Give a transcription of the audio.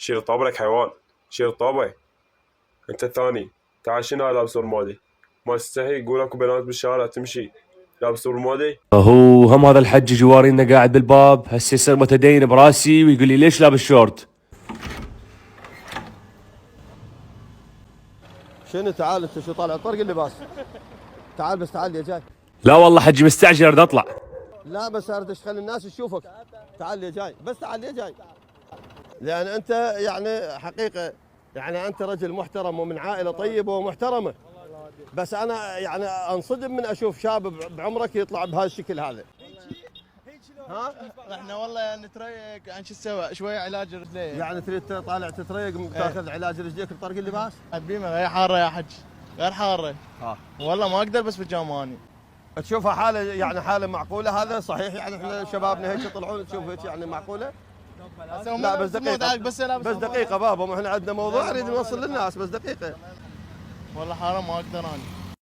شيل طابرك حيوان، شيل طابه. انت الثاني، تعال شنو هذا لابس رمادي؟ ما تستحي يقول اكو بنات بالشارع تمشي لابس رمادي؟ هو هم هذا الحج جوارينا قاعد بالباب هسه يصير متدين براسي ويقول لي ليش لابس شورت؟ شنو تعال انت شو طالع طرق اللباس؟ تعال بس تعال لي جاي. لا والله حجي مستعجل اريد اطلع. لا بس اريد خلي الناس تشوفك. تعال لي جاي بس تعال لي جاي. لان انت يعني حقيقه يعني انت رجل محترم ومن عائله طيبه ومحترمه. بس انا يعني انصدم من اشوف شاب بعمرك يطلع بهالشكل هذا. ها؟ احنا والله يعني نتريق عن شو تسوي شويه علاج رجليه. يعني تريد طالع تتريق تاخذ علاج رجليك بطرق اللباس؟ البيمه غير حاره يا حج، غير حاره. والله ما اقدر بس بيجامه اني. تشوفها حاله يعني حاله معقوله هذا صحيح يعني احنا شبابنا هيك يطلعون تشوف هيك يعني معقوله؟ لا بس دقيقه بس دقيقه بابا ما احنا عندنا موضوع نريد نوصل للناس بس دقيقه. والله حاره ما اقدر اني.